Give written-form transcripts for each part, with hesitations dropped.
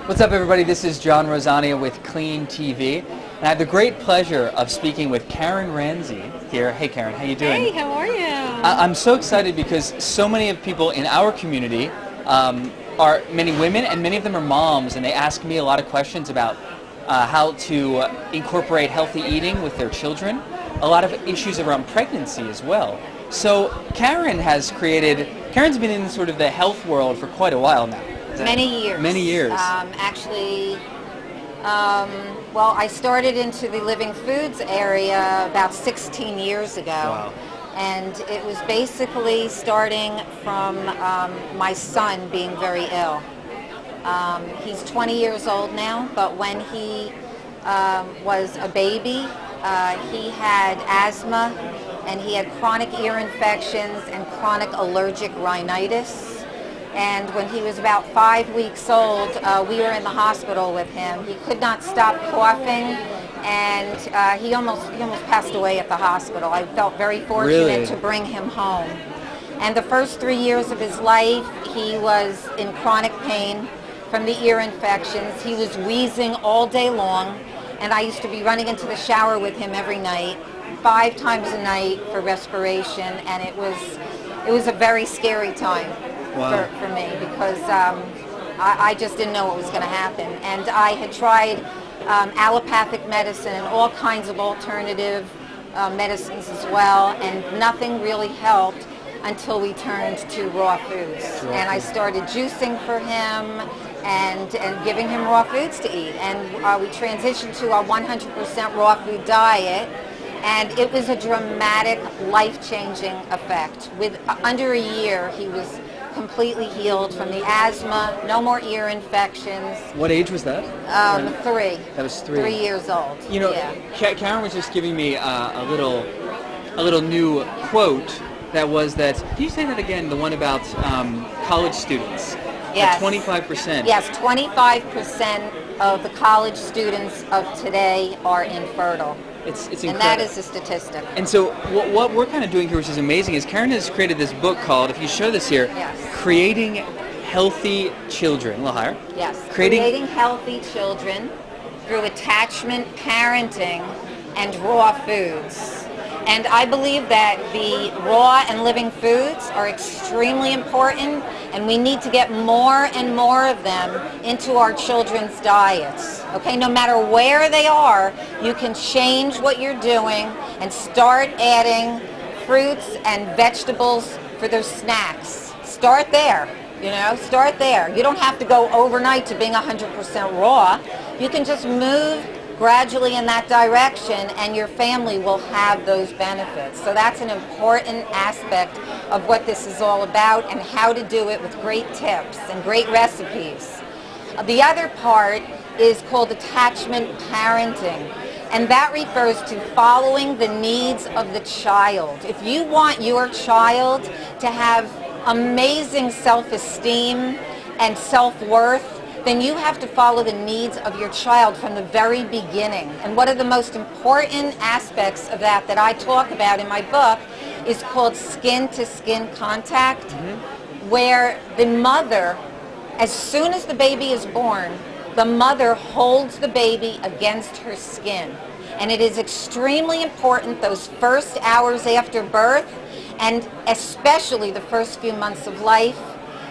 What's up, everybody? This is John Rosania with Clean TV, and I have the great pleasure of speaking with Karen Ranzi here. Hey, Karen, how you doing? Hey, how are you? I'm so excited because so many of people in our community are many women, and many of them are moms, and they ask me a lot of questions about how to incorporate healthy eating with their children. A lot of issues around pregnancy as well. So Karen's been in sort of the health world for quite a while now. Many years. Many years. Well, I started into the living foods area about 16 years ago. Wow. And it was basically starting from my son being very ill. He's 20 years old now, but when he was a baby, he had asthma, and he had chronic ear infections and chronic allergic rhinitis. And when he was about 5 weeks old, we were in the hospital with him. He could not stop coughing, and he almost passed away at the hospital. I felt very fortunate to bring him home. And the first 3 years of his life, he was in chronic pain from the ear infections. He was wheezing all day long, and I used to be running into the shower with him every night, 5 times a night for respiration, and it was a very scary time. Wow. For me, because I just didn't know what was going to happen. And I had tried allopathic medicine and all kinds of alternative medicines as well, and nothing really helped until we turned to raw foods. And I started juicing for him and giving him raw foods to eat. And we transitioned to a 100% raw food diet. And it was a dramatic, life-changing effect. With under a year, he was completely healed from the asthma, no more ear infections. What age was that? 3. That was 3. 3 years old. You know, yeah. Karen was just giving me a little new quote that was that. Can you say that again? The one about college students. Yes. 25%. Yes, 25% of the college students of today are infertile. It's incredible. And that is a statistic. And so what we're kind of doing here, which is amazing, is Karen has created this book called, if you show this here, Yes. Creating Healthy Children. A little higher. Yes. Creating healthy children through attachment parenting and raw foods. And I believe that the raw and living foods are extremely important, and we need to get more and more of them into our children's diets. Okay, no matter where they are, you can change what you're doing and start adding fruits and vegetables for their snacks. Start there, start there. You don't have to go overnight to being 100% raw. You can just move gradually in that direction, and your family will have those benefits. So that's an important aspect of what this is all about, and how to do it with great tips and great recipes. The other part is called attachment parenting, and that refers to following the needs of the child. If you want your child to have amazing self-esteem and self-worth, then you have to follow the needs of your child from the very beginning. And one of the most important aspects of that I talk about in my book is called skin-to-skin contact, where the mother, as soon as the baby is born, the mother holds the baby against her skin. And it is extremely important those first hours after birth, and especially the first few months of life,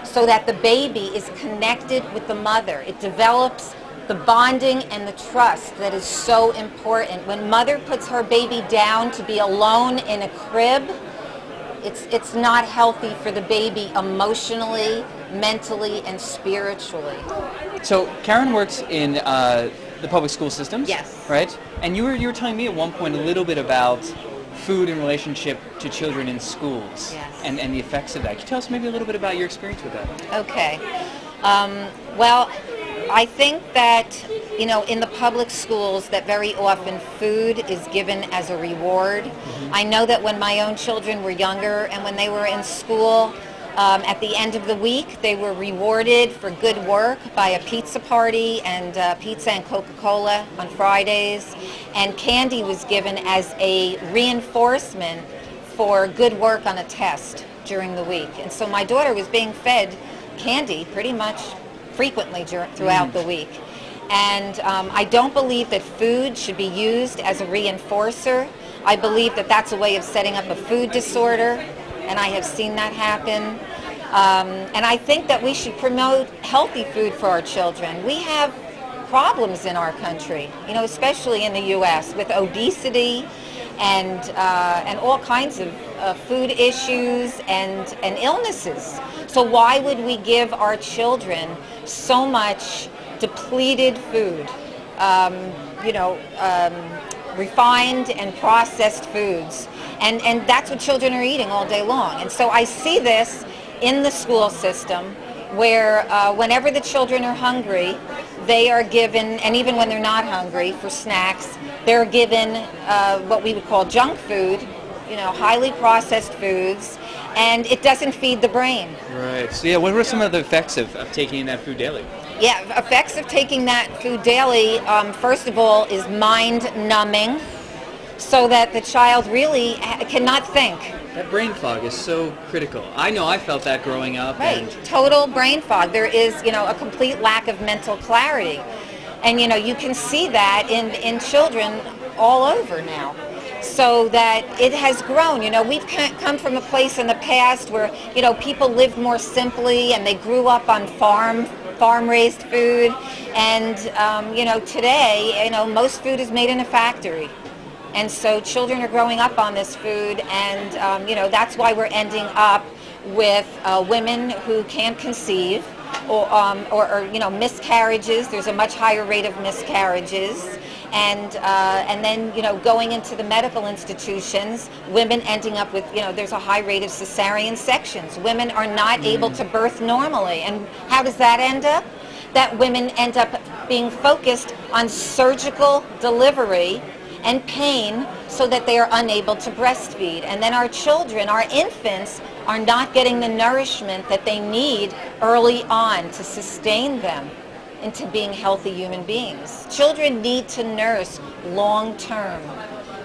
so that the baby is connected with the mother. It develops the bonding and the trust that is so important. When mother puts her baby down to be alone in a crib, it's not healthy for the baby emotionally, mentally, and spiritually. So Karen works in the public school systems. Yes. Right? And you were telling me at one point a little bit about food in relationship to children in schools. Yes. and the effects of that. Can you tell us maybe a little bit about your experience with that? Okay. Well, I think that, in the public schools, that very often food is given as a reward. I know that when my own children were younger and when they were in school, at the end of the week, they were rewarded for good work by a pizza party and pizza and Coca-Cola on Fridays. And candy was given as a reinforcement for good work on a test during the week. And so my daughter was being fed candy pretty much frequently throughout the week. And I don't believe that food should be used as a reinforcer. I believe that that's a way of setting up a food disorder, and I have seen that happen. And I think that we should promote healthy food for our children. We have problems in our country, especially in the U.S. with obesity and all kinds of food issues and illnesses. So why would we give our children so much depleted food, refined and processed foods? And that's what children are eating all day long. And so I see this in the school system where whenever the children are hungry, they are given, and even when they're not hungry for snacks, they're given what we would call junk food, highly processed foods, and it doesn't feed the brain. Right. So yeah, what are some of the effects of taking that food daily? Yeah, effects of taking that food daily, first of all, is mind numbing, so that the child really cannot think. That brain fog is so critical. I know I felt that growing up. Right, total brain fog. There is, a complete lack of mental clarity. And, you can see that in children all over now. So that it has grown. We've come from a place in the past where, people lived more simply and they grew up on farm-raised food. And, today, most food is made in a factory. And so children are growing up on this food, and that's why we're ending up with women who can't conceive, or miscarriages. There's a much higher rate of miscarriages, and then going into the medical institutions, women ending up with there's a high rate of cesarean sections. Women are not able to birth normally, and how does that end up? That women end up being focused on surgical delivery and pain so that they are unable to breastfeed. And then our children, our infants, are not getting the nourishment that they need early on to sustain them into being healthy human beings. Children need to nurse long term.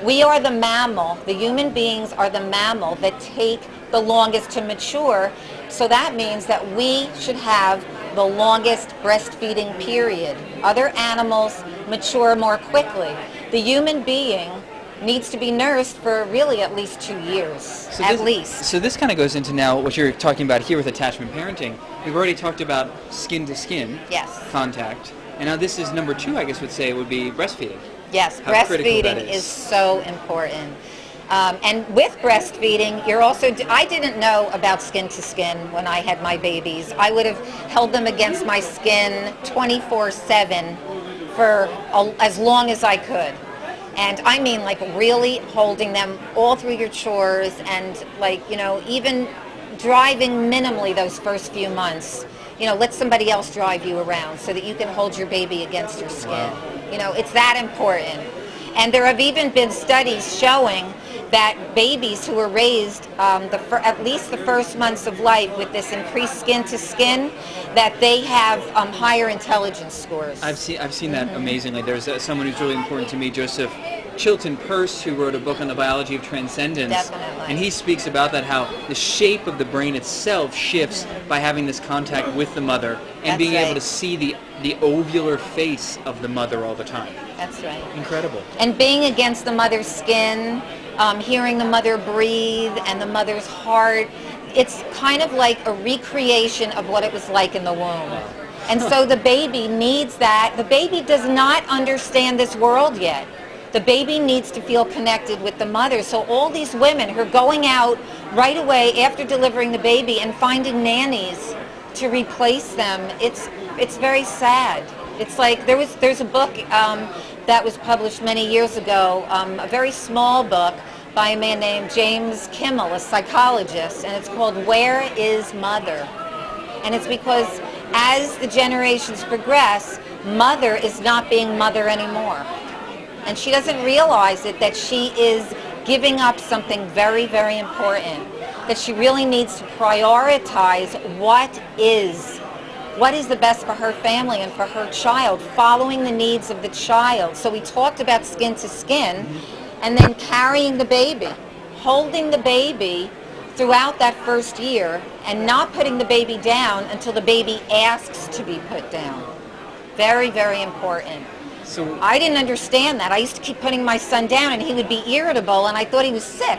We are the mammal, the human beings are the mammal that take the longest to mature, so that means that we should have the longest breastfeeding period. Other animals mature more quickly. The human being needs to be nursed for really at least 2 years, at least. So this kind of goes into now what you're talking about here with attachment parenting. We've already talked about skin-to-skin contact, and now this is number 2, I guess would say, would be breastfeeding. Yes, breastfeeding is so important. And with breastfeeding, I didn't know about skin-to-skin when I had my babies. I would have held them against my skin 24/7 for as long as I could. And I mean like really holding them all through your chores and even driving minimally those first few months. Let somebody else drive you around so that you can hold your baby against your skin. Wow. It's that important. And there have even been studies showing that babies who are raised at least the first months of life with this increased skin-to-skin, that they have higher intelligence scores. I've seen that amazingly. There's someone who's really important to me, Joseph Chilton Peirce, who wrote a book on the biology of transcendence. Definitely. And he speaks about that, how the shape of the brain itself shifts by having this contact with the mother and being able to see the ovular face of the mother all the time. That's right. Incredible. And being against the mother's skin, hearing the mother breathe and the mother's heart, it's kind of like a recreation of what it was like in the womb. And so the baby needs that. The baby does not understand this world yet. The baby needs to feel connected with the mother. So all these women who are going out right away after delivering the baby and finding nannies to replace them, it's very sad. It's like there's a book that was published many years ago, a very small book by a man named James Kimmel, a psychologist, and it's called Where is Mother? And it's because as the generations progress, mother is not being mother anymore. And she doesn't realize it, that she is giving up something very, very important, that she really needs to prioritize what is the best for her family and for her child, following the needs of the child. So we talked about skin to skin, and then carrying the baby, holding the baby throughout that first year, and not putting the baby down until the baby asks to be put down. Very, very important. So I didn't understand that. I used to keep putting my son down and he would be irritable and I thought he was sick.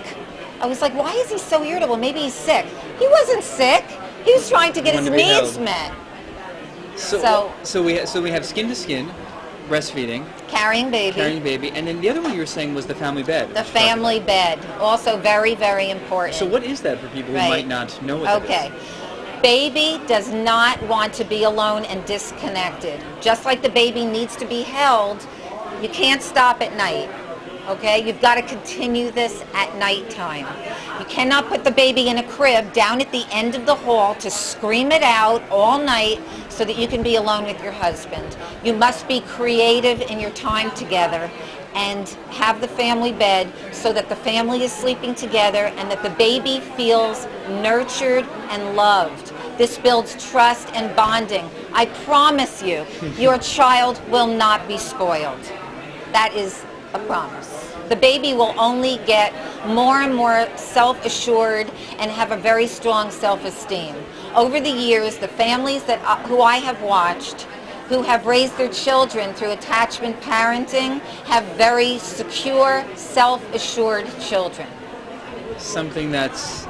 I was like, why is he so irritable? Maybe he's sick. He wasn't sick. He was trying to get his needs met. So we have skin to skin, breastfeeding, carrying baby, and then the other one you were saying was the family bed. The family bed, also very, very important. So what is that for people who might not know what that is? Okay. Baby does not want to be alone and disconnected. Just like the baby needs to be held, you can't stop at night. Okay, you've got to continue this at nighttime. You cannot put the baby in a crib down at the end of the hall to scream it out all night so that you can be alone with your husband. You must be creative in your time together and have the family bed so that the family is sleeping together and that the baby feels nurtured and loved. This builds trust and bonding. I promise you, your child will not be spoiled. That is a promise. The baby will only get more and more self-assured and have a very strong self-esteem. Over the years, the families who I have watched, who have raised their children through attachment parenting, have very secure, self-assured children. Something that's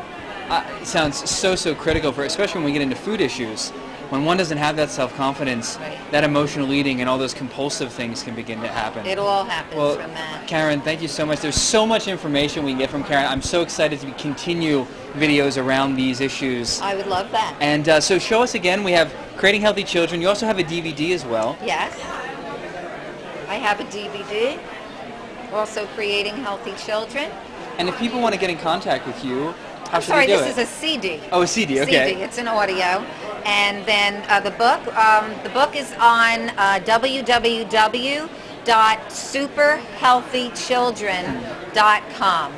sounds so critical for, especially when we get into food issues. When one doesn't have that self-confidence, that emotional eating and all those compulsive things can begin to happen. It all happens from that. Karen, thank you so much. There's so much information we can get from Karen. I'm so excited to continue videos around these issues. I would love that. And so show us again, we have Creating Healthy Children. You also have a DVD as well. Yes. I have a DVD, also Creating Healthy Children. And if people want to get in contact with you, how should Sorry, they do this it? is a CD. Oh, a CD, okay. CD, it's an audio. And then the book is on www.superhealthychildren.com.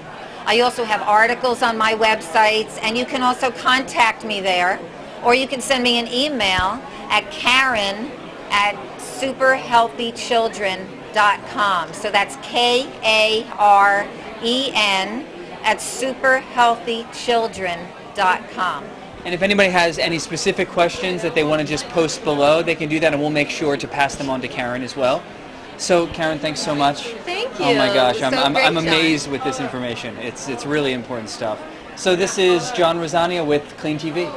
I also have articles on my websites, and you can also contact me there, or you can send me an email at Karen@superhealthychildren.com. So that's KAREN at superhealthychildren.com. And if anybody has any specific questions that they want to just post below, they can do that, and we'll make sure to pass them on to Karen as well. So Karen, thanks so much. Thank you. Oh my gosh, I'm great, amazed with this information. It's really important stuff. So this is John Rosania with Clean TV.